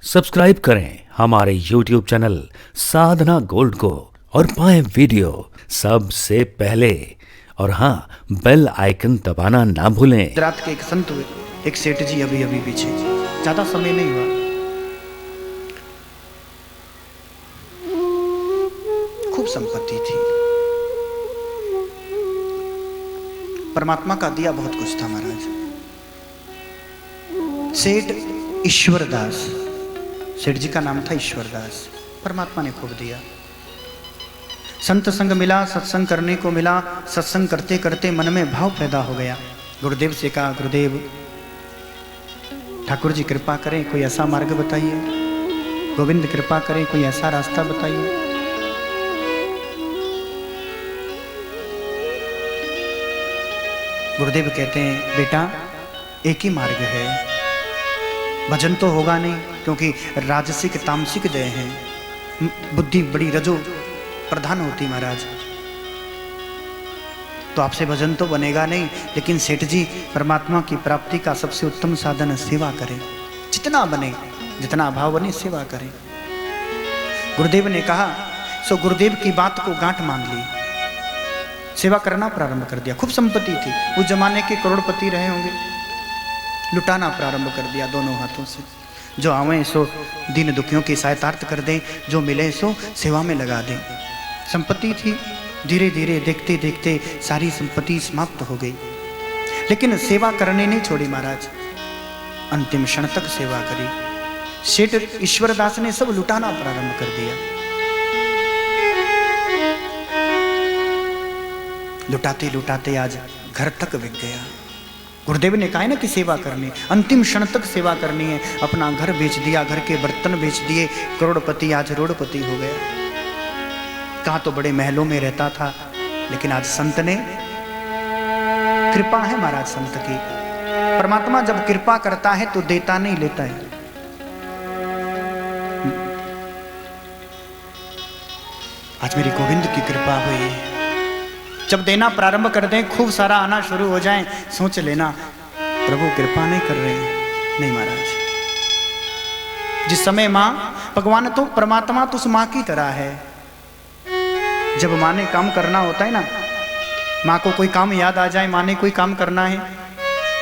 Subscribe करें हमारे YouTube channel साधना gold को और पाएं वीडियो सबसे पहले। और हाँ, बेल आइकन दबाना ना भूलें। गुजरात के एक संत हुए, एक सेठ जी, अभी अभी पीछे, ज्यादा समय नहीं हुआ, खूब संपत्ति थी, परमात्मा का दिया बहुत कुछ था महाराज। सेठ ईश्वरदास, सेठ जी का नाम था ईश्वरदास। परमात्मा ने खूब दिया, संत संग मिला, सत्संग करने को मिला। सत्संग करते करते मन में भाव पैदा हो गया। गुरुदेव से कहा, गुरुदेव ठाकुर जी कृपा करें, कोई ऐसा मार्ग बताइए। गोविंद कृपा करें, कोई ऐसा रास्ता बताइए। गुरुदेव कहते हैं, बेटा एक ही मार्ग है, भजन तो होगा नहीं, क्योंकि राजसिक तामसिक देह हैं, बुद्धि बड़ी रजो प्रधान होती महाराज, तो आपसे भजन तो बनेगा नहीं। लेकिन सेठ जी, परमात्मा की प्राप्ति का सबसे उत्तम साधन सेवा करें, जितना बने, जितना अभाव बने, सेवा करें। गुरुदेव ने कहा, सो गुरुदेव की बात को गांठ मान ली, सेवा करना प्रारंभ कर दिया। खूब संपत्ति थी, उस जमाने के करोड़पति रहे होंगे। लुटाना प्रारंभ कर दिया दोनों हाथों से। जो आवे सो दीन दुखियों की सहायतार्थ कर दें, जो मिले सो सेवा में लगा दें। संपत्ति थी, धीरे धीरे देखते देखते सारी संपत्ति समाप्त हो गई, लेकिन सेवा करने नहीं छोड़ी महाराज। अंतिम क्षण तक सेवा करी। सेठ ईश्वरदास ने सब लुटाना प्रारंभ कर दिया। लुटाते लुटाते आज घर तक बिक गया। गुरुदेव ने कहा है ना कि सेवा करनी, अंतिम क्षण तक सेवा करनी है। अपना घर बेच दिया, घर के बर्तन बेच दिए, करोड़पति आज रोड़पति हो गया। कहाँ तो बड़े महलों में रहता था, लेकिन आज संत ने, कृपा है महाराज संत की। परमात्मा जब कृपा करता है तो देता नहीं, लेता है। आज मेरी गोविंद की कृपा हुई, जब देना प्रारंभ कर दें, खूब सारा आना शुरू हो जाए, सोच लेना प्रभु कृपा नहीं कर रहे हैं। नहीं महाराज, जिस समय मां, भगवान तो परमात्मा तो उस मां की तरह है। जब मां ने काम करना होता है ना, मां को कोई काम याद आ जाए, मां ने कोई काम करना है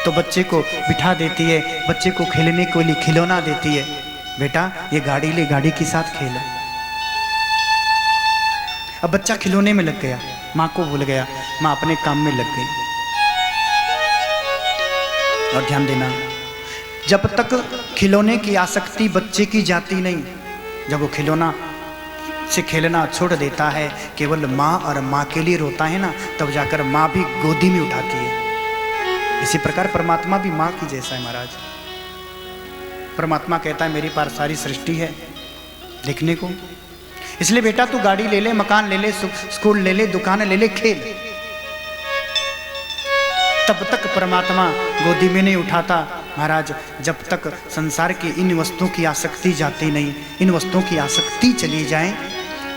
तो बच्चे को बिठा देती है, बच्चे को खेलने के लिए खिलौना देती है। बेटा ये गाड़ी ले, गाड़ी के साथ खेल। अब बच्चा खिलौने में लग गया, मां को भूल गया, मां अपने काम में लग गई। और ध्यान देना, जब तक खिलौने की आसक्ति बच्चे की जाती नहीं, जब वो खिलौना से खेलना छोड़ देता है, केवल मां और मां के लिए रोता है ना, तब जाकर मां भी गोदी में उठाती है। इसी प्रकार परमात्मा भी मां की जैसा है महाराज। परमात्मा कहता है, मेरे पास सारी सृष्टि है देखने को, इसलिए बेटा तू गाड़ी ले ले, मकान ले ले, स्कूल ले ले, दुकान ले ले, खेल। तब तक परमात्मा गोदी में नहीं उठाता महाराज, जब तक संसार की इन वस्तुओं की आसक्ति जाती नहीं। इन वस्तुओं की आसक्ति चली जाए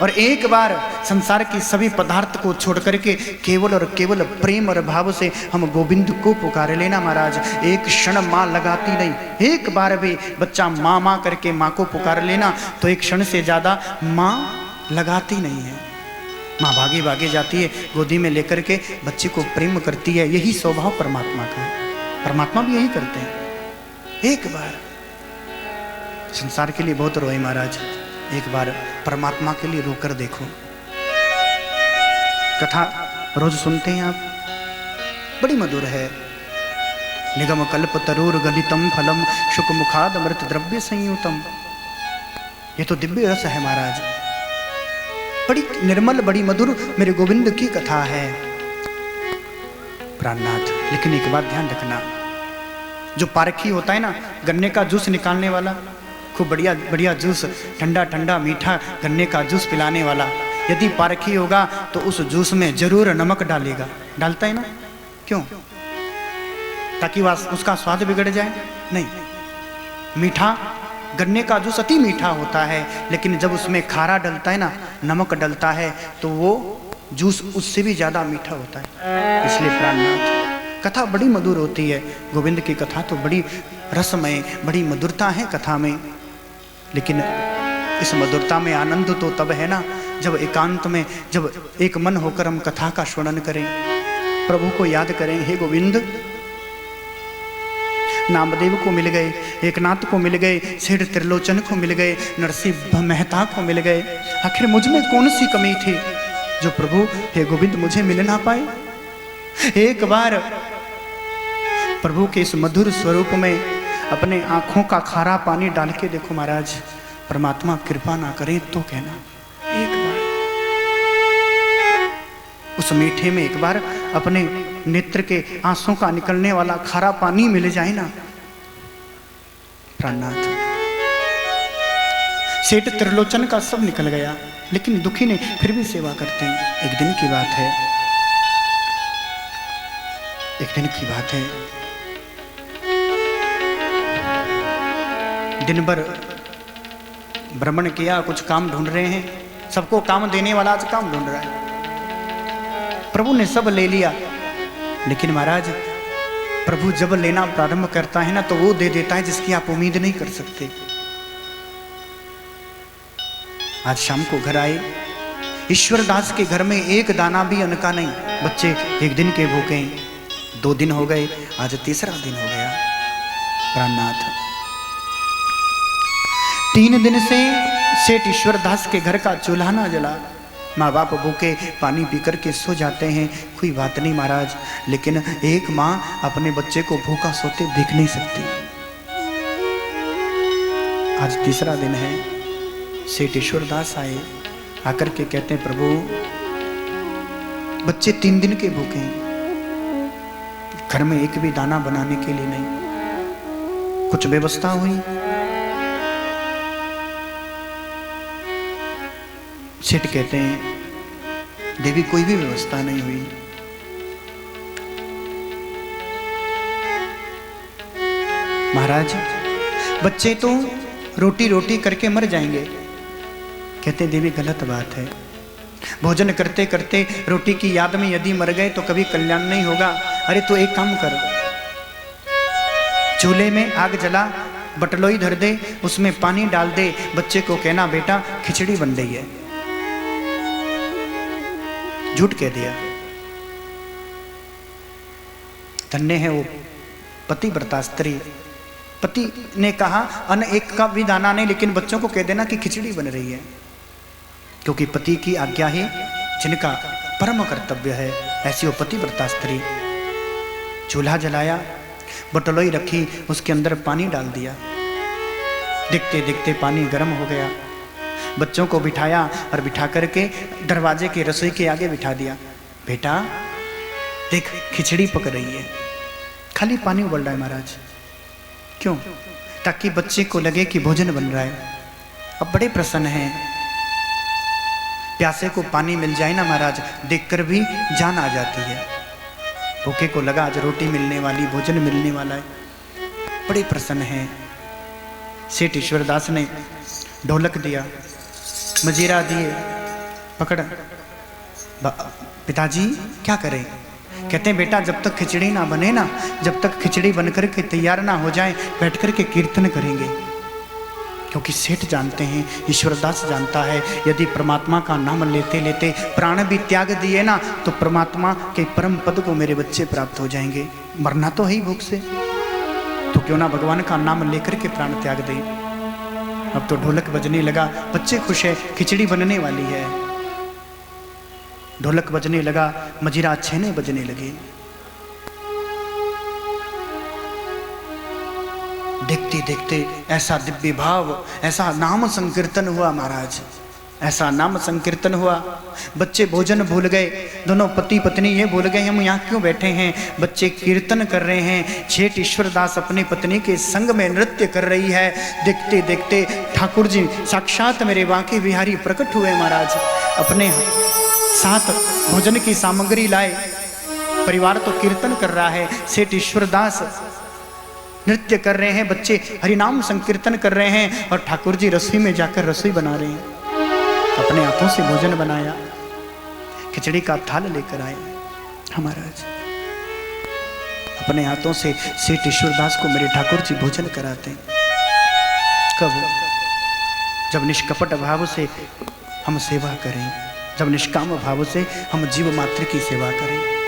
और एक बार संसार की सभी पदार्थ को छोड़ करके केवल और केवल प्रेम और भाव से हम गोविंद को पुकार लेना महाराज। एक क्षण माँ लगाती नहीं, एक बार भी बच्चा माँ माँ करके माँ को पुकार लेना तो एक क्षण से ज़्यादा माँ लगाती नहीं है। माँ भागी भागी जाती है, गोदी में लेकर के बच्चे को प्रेम करती है। यही स्वभाव परमात्मा का है, परमात्मा भी यही करते हैं। एक बार संसार के लिए बहुत रोए महाराज, एक बार परमात्मा के लिए रोकर देखो। कथा रोज सुनते हैं आप, बड़ी मधुर है। निगम कल्प तरूर गलितम फलम शुक मुखाद अमृत द्रव्य संयुतम। ये तो दिव्य रस है महाराज, बड़ी निर्मल, बड़ी मधुर मेरे गोविंद की कथा है प्राणनाथ। लेकिन एक बात ध्यान रखना, जो पारखी होता है ना, गन्ने का जूस निकालने वाला, खूब बढ़िया बढ़िया जूस, ठंडा ठंडा मीठा गन्ने का जूस पिलाने वाला, यदि पारखी होगा तो उस जूस में जरूर नमक डालेगा। डालता है ना, क्यों? ताकि उसका स्वाद बिगड़ जाए? नहीं, मीठा गन्ने का जूस अति मीठा होता है, लेकिन जब उसमें खारा डलता है ना, नमक डलता है, तो वो जूस उससे भी ज्यादा मीठा होता है। इसलिए प्राणनाथ कथा बड़ी मधुर होती है। गोविंद की कथा तो बड़ी रसमय, बड़ी मधुरता है कथा में। लेकिन इस मधुरता में आनंद तो तब है ना जब एकांत में, जब एक मन होकर हम कथा का श्रवण करें, प्रभु को याद करें। हे गोविंद, नामदेव को मिल गए, एकनाथ को मिल गए, सेठ त्रिलोचन को मिल गए, नरसिंह मेहता को मिल गए, आखिर मुझ में कौन सी कमी थी जो प्रभु हे गोविंद मुझे मिल ना पाए। एक बार प्रभु के इस मधुर स्वरूप में अपने आंखों का खारा पानी डाल के देखो महाराज, परमात्मा कृपा ना करे तो कहना। एक बार उस मीठे में एक बार अपने नेत्र के आंसू का निकलने वाला खारा पानी मिल जाए ना। प्राणनाथ, सेठ त्रिलोचन का सब निकल गया, लेकिन दुखी ने फिर भी सेवा करते हैं। एक दिन की बात है, एक दिन की बात है, दिन भर भ्रमण किया, कुछ काम ढूंढ रहे हैं, सबको काम देने वाला आज काम ढूंढ रहा है। प्रभु ने सब ले लिया, लेकिन महाराज प्रभु जब लेना प्रारंभ करता है ना तो वो दे देता है जिसकी आप उम्मीद नहीं कर सकते। आज शाम को घर आए, ईश्वरदास के घर में एक दाना भी अन्न का नहीं। बच्चे एक दिन के भूखे हैं, 2 दिन हो गए, आज तीसरा दिन हो गया। प्राणनाथ, 3 दिन से सेठ ईश्वरदास के घर का चूल्हा ना जला, माँ बाप भूखे पानी पी करके सो जाते हैं, कोई बात नहीं महाराज, लेकिन एक माँ अपने बच्चे को भूखा सोते देख नहीं सकती। आज तीसरा दिन है, सेठ ईश्वरदास आए, आकर के कहते हैं प्रभु बच्चे 3 दिन के भूखे हैं, घर में एक भी दाना बनाने के लिए नहीं, कुछ व्यवस्था हुई? सेठ कहते हैं देवी कोई भी व्यवस्था नहीं हुई। महाराज बच्चे तो रोटी रोटी करके मर जाएंगे। कहते देवी गलत बात है, भोजन करते करते रोटी की याद में यदि मर गए तो कभी कल्याण नहीं होगा। अरे तो एक काम कर, चूल्हे में आग जला, बटलोई धर दे, उसमें पानी डाल दे, बच्चे को कहना बेटा खिचड़ी बन रही है। झूठ कह दिया। धन्य है वो पतिव्रता स्त्री। पति ने कहा अन्न एक का भी दाना नहीं, लेकिन बच्चों को कह देना कि खिचड़ी बन रही है, क्योंकि पति की आज्ञा ही जिनका परम कर्तव्य है, ऐसी वो पतिव्रता स्त्री। चूल्हा जलाया, बटलोई रखी, उसके अंदर पानी डाल दिया, देखते देखते पानी गर्म हो गया। बच्चों को बिठाया और बिठा करके दरवाजे के रसोई के आगे बिठा दिया। बेटा देख खिचड़ी पक रही है, खाली पानी उबल रहा है महाराज। क्यों? ताकि बच्चे को लगे कि भोजन बन रहा है। अब बड़े प्रसन्न हैं, प्यासे को पानी मिल जाए ना महाराज, देखकर भी जान आ जाती है। भूखे को लगा आज रोटी मिलने वाली, भोजन मिलने वाला है, बड़े प्रसन्न हैं। सेठ ईश्वरदास ने ढोलक दिया, मजीरा दिए, पकड़। पिताजी क्या करें? कहते हैं बेटा जब तक खिचड़ी ना बने ना, जब तक खिचड़ी बनकर के तैयार ना हो जाए, बैठ कर के कीर्तन करेंगे। क्योंकि सेठ जानते हैं, ईश्वरदास जानता है, यदि परमात्मा का नाम लेते लेते प्राण भी त्याग दिए ना तो परमात्मा के परम पद को मेरे बच्चे प्राप्त हो जाएंगे। मरना तो है ही भूख से, तो क्यों ना भगवान का नाम लेकर के प्राण त्याग दें। अब तो ढोलक बजने लगा, बच्चे खुश है, खिचड़ी बनने वाली है। ढोलक बजने लगा, मजीरा छेने बजने लगे। देखते देखते ऐसा दिव्य भाव, ऐसा नाम संकीर्तन हुआ महाराज, ऐसा नाम संकीर्तन हुआ। बच्चे भोजन भूल गए, दोनों पति पत्नी ये भूल गए हम यहाँ क्यों बैठे हैं। बच्चे कीर्तन कर रहे हैं, सेठ ईश्वरदास अपनी पत्नी के संग में नृत्य कर रही है। देखते देखते ठाकुर जी साक्षात मेरे बांके बिहारी प्रकट हुए महाराज। अपने साथ भोजन की सामग्री लाए, परिवार तो कीर्तन कर रहा है, सेठ ईश्वरदास नृत्य कर रहे हैं, बच्चे हरिनाम संकीर्तन कर रहे हैं, और ठाकुर जी रसोई में जाकर रसोई बना रहे हैं। अपने हाथों से भोजन बनाया, खिचड़ी का थाल लेकर आए महाराज। अपने हाथों से सेठ ईश्वरदास को मेरे ठाकुर जी भोजन कराते हैं। कब? जब निष्कपट भाव से हम सेवा करें, जब निष्काम भाव से हम जीव मात्र की सेवा करें।